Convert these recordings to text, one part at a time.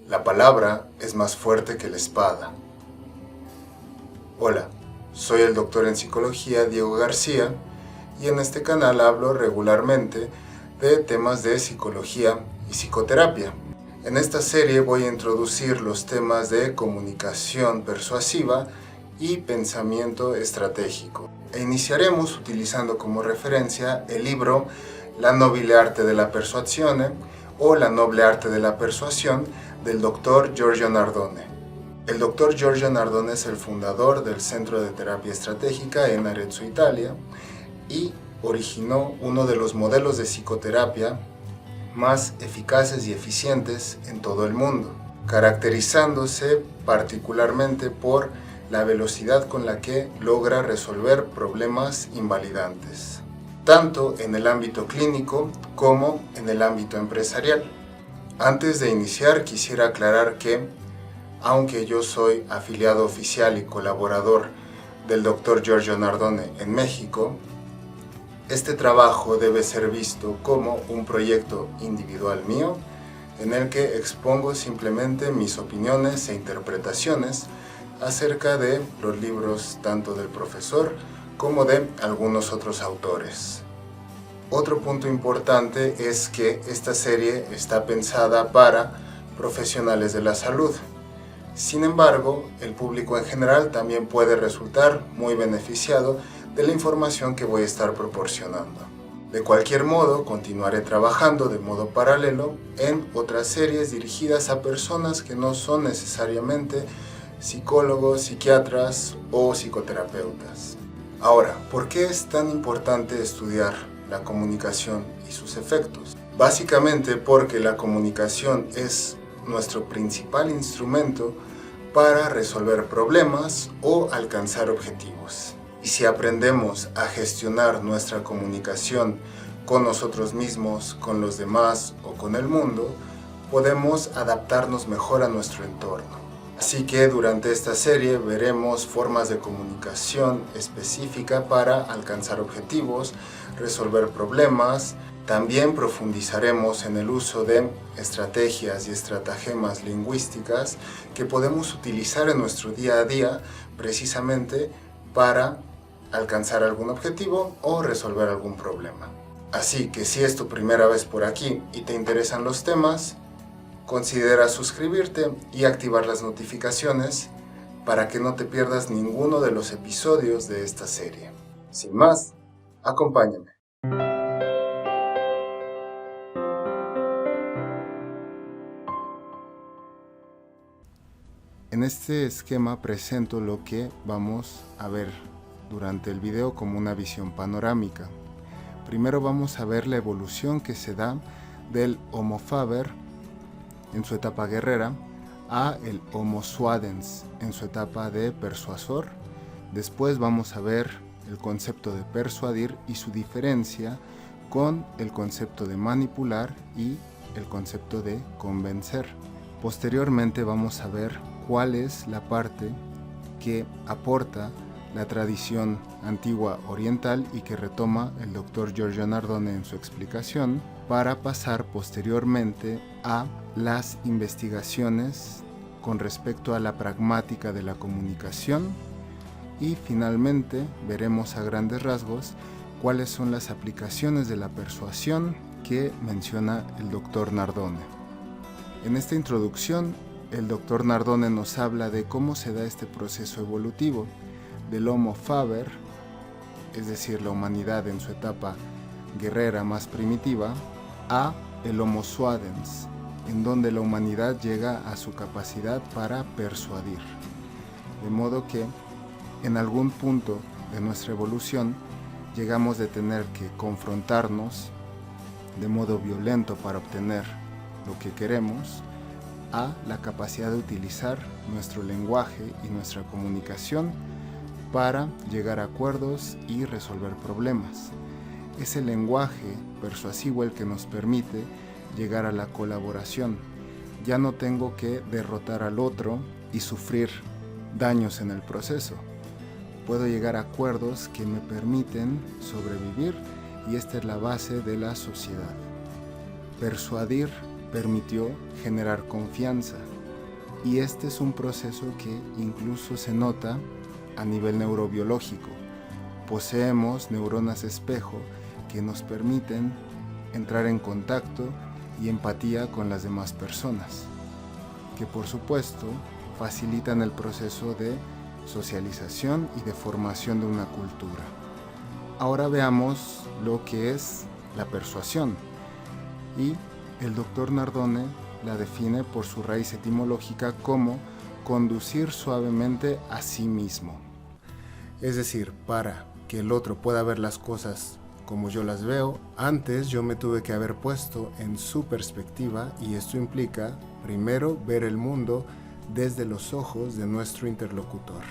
La palabra es más fuerte que la espada. Hola, soy el doctor en psicología Diego García y en este canal hablo regularmente de temas de psicología y psicoterapia. En esta serie voy a introducir los temas de comunicación persuasiva y pensamiento estratégico. E iniciaremos utilizando como referencia el libro La nobile arte de la persuasione o La noble arte de la persuasión del doctor Giorgio Nardone. El doctor Giorgio Nardone es el fundador del Centro de Terapia Estratégica en Arezzo, Italia, y originó uno de los modelos de psicoterapia más eficaces y eficientes en todo el mundo, caracterizándose particularmente por la velocidad con la que logra resolver problemas invalidantes, tanto en el ámbito clínico como en el ámbito empresarial. Antes de iniciar, quisiera aclarar que, aunque yo soy afiliado oficial y colaborador del Dr. Giorgio Nardone en México, este trabajo debe ser visto como un proyecto individual mío, en el que expongo simplemente mis opiniones e interpretaciones acerca de los libros tanto del profesor como de algunos otros autores. Otro punto importante es que esta serie está pensada para profesionales de la salud. Sin embargo, el público en general también puede resultar muy beneficiado de la información que voy a estar proporcionando. De cualquier modo, continuaré trabajando de modo paralelo en otras series dirigidas a personas que no son necesariamente psicólogos, psiquiatras o psicoterapeutas. Ahora, ¿por qué es tan importante estudiar la comunicación y sus efectos? Básicamente porque la comunicación es nuestro principal instrumento para resolver problemas o alcanzar objetivos. Y si aprendemos a gestionar nuestra comunicación con nosotros mismos, con los demás o con el mundo, podemos adaptarnos mejor a nuestro entorno. Así que durante esta serie veremos formas de comunicación específica para alcanzar objetivos, resolver problemas. También profundizaremos en el uso de estrategias y estratagemas lingüísticas que podemos utilizar en nuestro día a día precisamente para alcanzar algún objetivo o resolver algún problema. Así que si es tu primera vez por aquí y te interesan los temas, considera suscribirte y activar las notificaciones para que no te pierdas ninguno de los episodios de esta serie. Sin más, acompáñame. En este esquema presento lo que vamos a ver durante el video como una visión panorámica. Primero vamos a ver la evolución que se da del Homo faber en su etapa guerrera a el Homo suadens en su etapa de persuasor. Después vamos a ver el concepto de persuadir y su diferencia con el concepto de manipular y el concepto de convencer. Posteriormente vamos a ver cuál es la parte que aporta la tradición antigua oriental y que retoma el Dr. Giorgio Nardone en su explicación, para pasar posteriormente a las investigaciones con respecto a la pragmática de la comunicación y finalmente veremos a grandes rasgos cuáles son las aplicaciones de la persuasión que menciona el Dr. Nardone. En esta introducción, el Dr. Nardone nos habla de cómo se da este proceso evolutivo del Homo faber, es decir, la humanidad en su etapa guerrera más primitiva, a el Homo suadens, en donde la humanidad llega a su capacidad para persuadir. De modo que en algún punto de nuestra evolución llegamos de tener que confrontarnos de modo violento para obtener lo que queremos, a la capacidad de utilizar nuestro lenguaje y nuestra comunicación para llegar a acuerdos y resolver problemas. Es el lenguaje persuasivo el que nos permite llegar a la colaboración. Ya no tengo que derrotar al otro y sufrir daños en el proceso. Puedo llegar a acuerdos que me permiten sobrevivir y esta es la base de la sociedad. Persuadir permitió generar confianza Y este es un proceso que incluso se nota a nivel neurobiológico. Poseemos neuronas espejo que nos permiten entrar en contacto y empatía con las demás personas, que por supuesto facilitan el proceso de socialización y de formación de una cultura. Ahora veamos lo que es la persuasión, y el doctor Nardone la define por su raíz etimológica como conducir suavemente a sí mismo. Es decir, para que el otro pueda ver las cosas como yo las veo, antes yo me tuve que haber puesto en su perspectiva, y esto implica primero ver el mundo desde los ojos de nuestro interlocutor.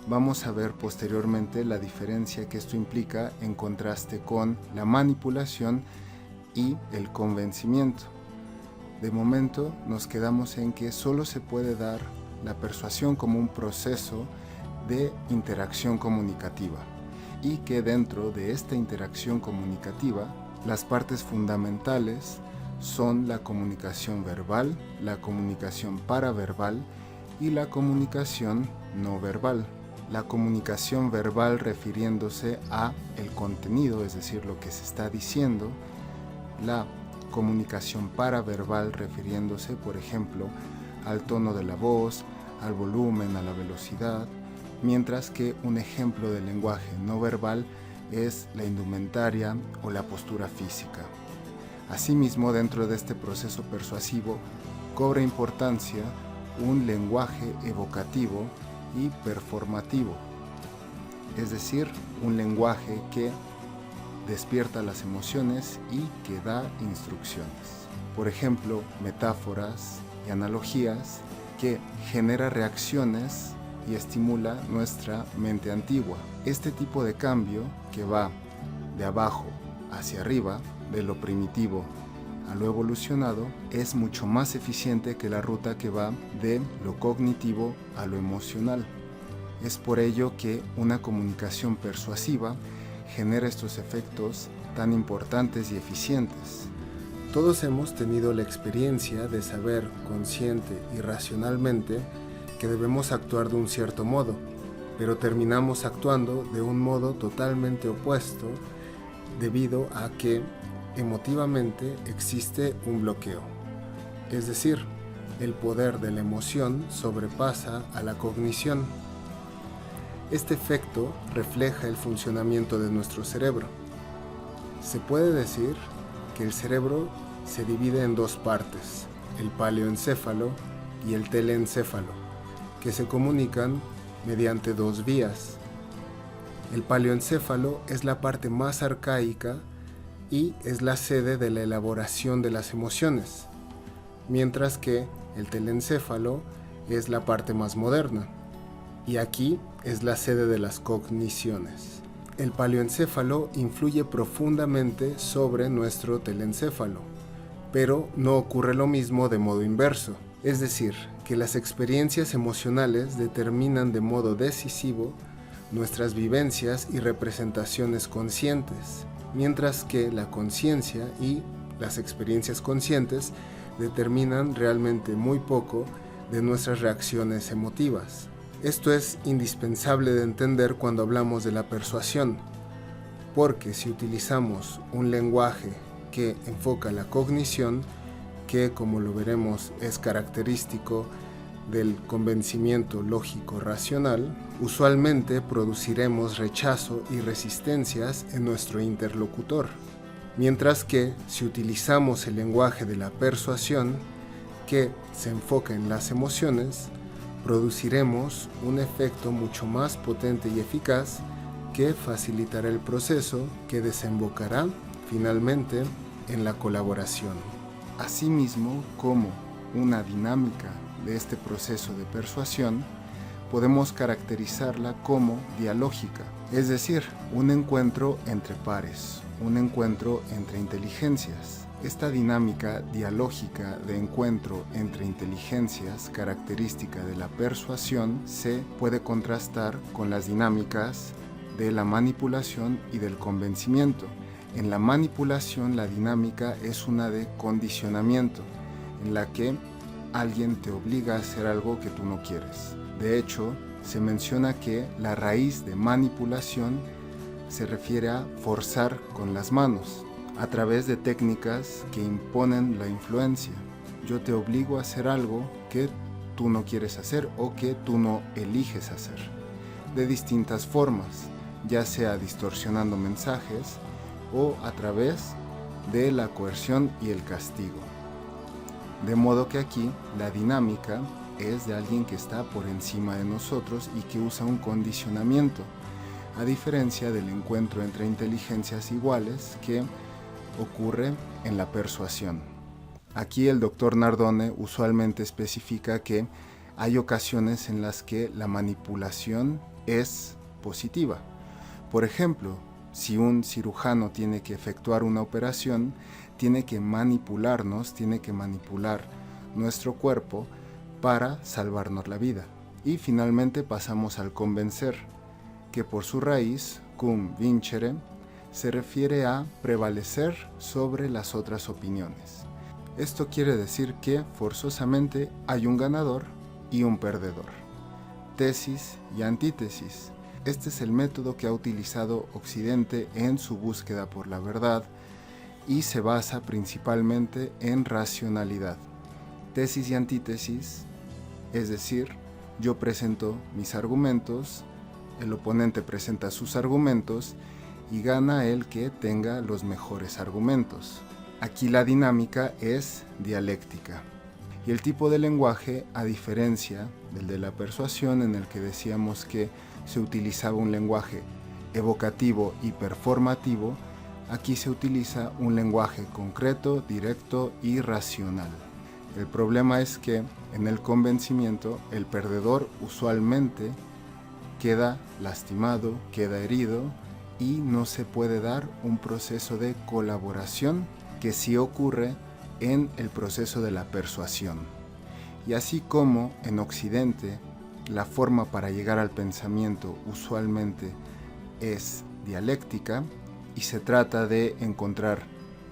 Vamos a ver posteriormente la diferencia que esto implica en contraste con la manipulación y el convencimiento. De momento nos quedamos en que solo se puede dar la persuasión como un proceso de interacción comunicativa, y que dentro de esta interacción comunicativa las partes fundamentales son la comunicación verbal, la comunicación paraverbal y la comunicación no verbal. La comunicación verbal refiriéndose a el contenido, es decir, lo que se está diciendo. La comunicación paraverbal refiriéndose, por ejemplo, al tono de la voz, al volumen, a la velocidad, mientras que un ejemplo de lenguaje no verbal es la indumentaria o la postura física. Asimismo, dentro de este proceso persuasivo cobra importancia un lenguaje evocativo y performativo, es decir, un lenguaje que despierta las emociones y que da instrucciones. Por ejemplo, metáforas y analogías que genera reacciones y estimula nuestra mente antigua. Este tipo de cambio que va de abajo hacia arriba, de lo primitivo a lo evolucionado, es mucho más eficiente que la ruta que va de lo cognitivo a lo emocional. Es por ello que una comunicación persuasiva genera estos efectos tan importantes y eficientes. Todos hemos tenido la experiencia de saber consciente y racionalmente que debemos actuar de un cierto modo, pero terminamos actuando de un modo totalmente opuesto debido a que emotivamente existe un bloqueo. Es decir, el poder de la emoción sobrepasa a la cognición. Este efecto refleja el funcionamiento de nuestro cerebro. Se puede decir que el cerebro se divide en dos partes, el paleoencéfalo y el teleencéfalo, que se comunican mediante dos vías. El paleoencéfalo es la parte más arcaica y es la sede de la elaboración de las emociones, mientras que el teleencéfalo es la parte más moderna, y aquí es la sede de las cogniciones. El paleoencéfalo influye profundamente sobre nuestro teleencéfalo, pero no ocurre lo mismo de modo inverso, es decir, que las experiencias emocionales determinan de modo decisivo nuestras vivencias y representaciones conscientes, mientras que la conciencia y las experiencias conscientes determinan realmente muy poco de nuestras reacciones emotivas. Esto es indispensable de entender cuando hablamos de la persuasión, porque si utilizamos un lenguaje que enfoca la cognición, que como lo veremos es característico del convencimiento lógico-racional, usualmente produciremos rechazo y resistencias en nuestro interlocutor, mientras que si utilizamos el lenguaje de la persuasión, que se enfoca en las emociones, produciremos un efecto mucho más potente y eficaz que facilitará el proceso que desembocará finalmente en la colaboración. Asimismo, como una dinámica de este proceso de persuasión, podemos caracterizarla como dialógica, es decir, un encuentro entre pares, un encuentro entre inteligencias. Esta dinámica dialógica de encuentro entre inteligencias, característica de la persuasión, se puede contrastar con las dinámicas de la manipulación y del convencimiento. En la manipulación, la dinámica es una de condicionamiento, en la que alguien te obliga a hacer algo que tú no quieres. De hecho, se menciona que la raíz de manipulación se refiere a forzar con las manos, a través de técnicas que imponen la influencia. Yo te obligo a hacer algo que tú no quieres hacer o que tú no eliges hacer, de distintas formas, ya sea distorsionando mensajes o a través de la coerción y el castigo. De modo que aquí la dinámica es de alguien que está por encima de nosotros y que usa un condicionamiento, a diferencia del encuentro entre inteligencias iguales que ocurre en la persuasión. Aquí el doctor Nardone usualmente especifica que hay ocasiones en las que la manipulación es positiva. Por ejemplo, si un cirujano tiene que efectuar una operación, tiene que manipularnos, tiene que manipular nuestro cuerpo para salvarnos la vida. Y finalmente pasamos al convencer, que por su raíz, cum vincere, se refiere a prevalecer sobre las otras opiniones. Esto quiere decir que forzosamente hay un ganador y un perdedor. Tesis y antítesis. Este es el método que ha utilizado Occidente en su búsqueda por la verdad y se basa principalmente en racionalidad. Tesis y antítesis, es decir, yo presento mis argumentos, el oponente presenta sus argumentos y gana el que tenga los mejores argumentos. Aquí la dinámica es dialéctica. Y el tipo de lenguaje, a diferencia del de la persuasión, en el que decíamos que se utilizaba un lenguaje evocativo y performativo, aquí se utiliza un lenguaje concreto, directo y racional. El problema es que en el convencimiento el perdedor usualmente queda lastimado, queda herido y no se puede dar un proceso de colaboración que sí ocurre en el proceso de la persuasión. Y así como en Occidente la forma para llegar al pensamiento usualmente es dialéctica y se trata de encontrar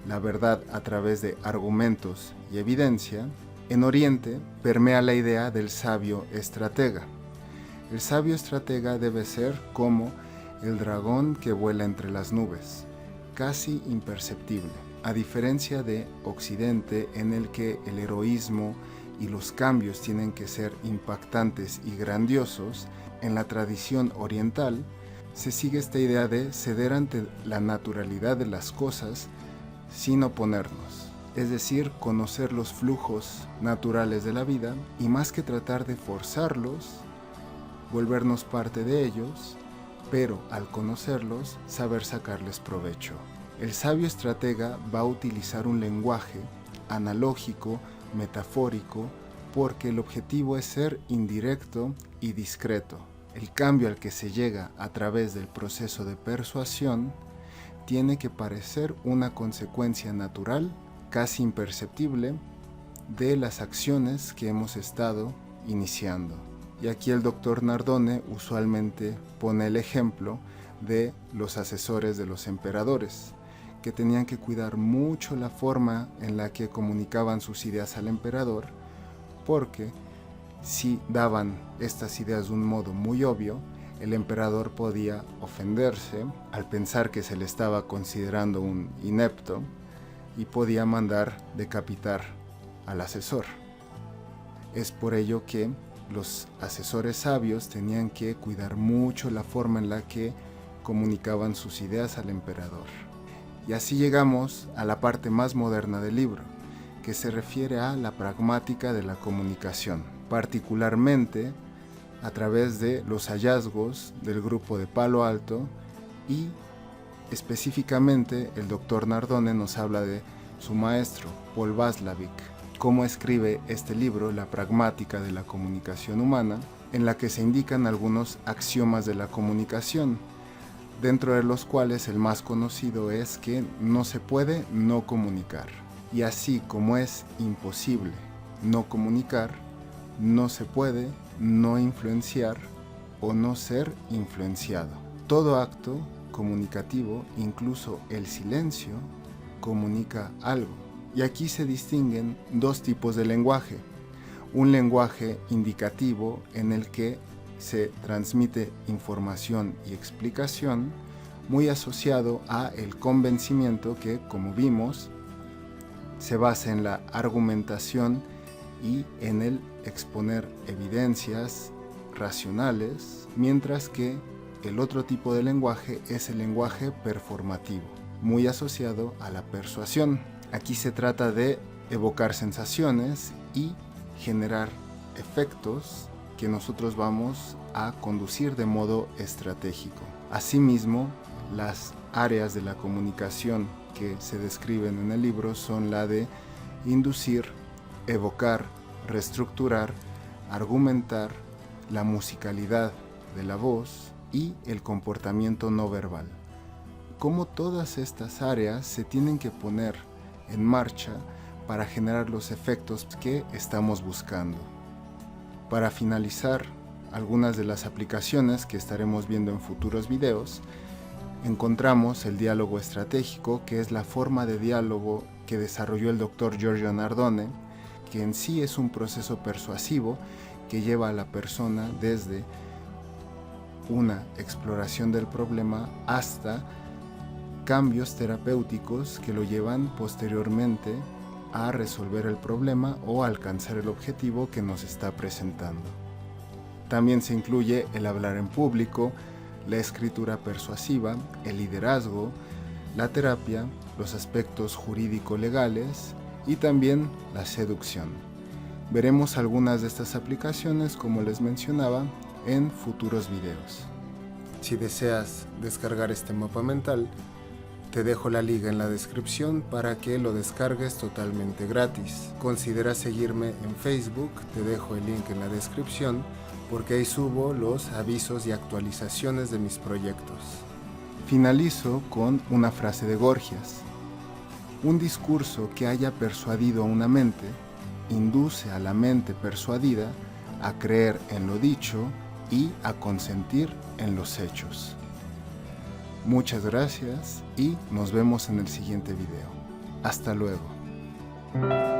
la verdad a través de argumentos y evidencia, en Oriente permea la idea del sabio estratega. El sabio estratega debe ser como el dragón que vuela entre las nubes, casi imperceptible, a diferencia de Occidente, en el que el heroísmo y los cambios tienen que ser impactantes y grandiosos. En la tradición oriental se sigue esta idea de ceder ante la naturalidad de las cosas sin oponernos, es decir, conocer los flujos naturales de la vida y más que tratar de forzarlos, volvernos parte de ellos, pero al conocerlos, saber sacarles provecho. El sabio estratega va a utilizar un lenguaje analógico, metafórico, porque el objetivo es ser indirecto y discreto. El cambio al que se llega a través del proceso de persuasión tiene que parecer una consecuencia natural, casi imperceptible, de las acciones que hemos estado iniciando. Y aquí el doctor Nardone usualmente pone el ejemplo de los asesores de los emperadores, que tenían que cuidar mucho la forma en la que comunicaban sus ideas al emperador, porque si daban estas ideas de un modo muy obvio, el emperador podía ofenderse al pensar que se le estaba considerando un inepto y podía mandar decapitar al asesor. Es por ello que los asesores sabios tenían que cuidar mucho la forma en la que comunicaban sus ideas al emperador. Y así llegamos a la parte más moderna del libro, que se refiere a la pragmática de la comunicación, particularmente a través de los hallazgos del grupo de Palo Alto y específicamente el doctor Nardone nos habla de su maestro, Paul Watzlawick, cómo escribe este libro, La pragmática de la comunicación humana, en la que se indican algunos axiomas de la comunicación, dentro de los cuales el más conocido es que no se puede no comunicar. Y así como es imposible no comunicar, no se puede no influenciar o no ser influenciado. Todo acto comunicativo, incluso el silencio, comunica algo. Y aquí se distinguen dos tipos de lenguaje. un lenguaje indicativo en el que se transmite información y explicación, muy asociado a el convencimiento que, como vimos, se basa en la argumentación y en el exponer evidencias racionales, mientras que el otro tipo de lenguaje es el lenguaje performativo, muy asociado a la persuasión. Aquí se trata de evocar sensaciones y generar efectos que nosotros vamos a conducir de modo estratégico. Asimismo, las áreas de la comunicación que se describen en el libro son la de inducir, evocar, reestructurar, argumentar, la musicalidad de la voz y el comportamiento no verbal. Cómo todas estas áreas se tienen que poner en marcha para generar los efectos que estamos buscando. Para finalizar, algunas de las aplicaciones que estaremos viendo en futuros videos, encontramos el diálogo estratégico, que es la forma de diálogo que desarrolló el Dr. Giorgio Nardone, que en sí es un proceso persuasivo que lleva a la persona desde una exploración del problema hasta cambios terapéuticos que lo llevan posteriormente a resolver el problema o a alcanzar el objetivo que nos está presentando. También se incluye el hablar en público, la escritura persuasiva, el liderazgo, la terapia, los aspectos jurídico-legales y también la seducción. Veremos algunas de estas aplicaciones, como les mencionaba, en futuros videos. Si deseas descargar este mapa mental, te dejo la liga en la descripción para que lo descargues totalmente gratis. Considera seguirme en Facebook, te dejo el link en la descripción, porque ahí subo los avisos y actualizaciones de mis proyectos. Finalizo con una frase de Gorgias. Un discurso que haya persuadido a una mente, induce a la mente persuadida a creer en lo dicho y a consentir en los hechos. Muchas gracias y nos vemos en el siguiente video. Hasta luego.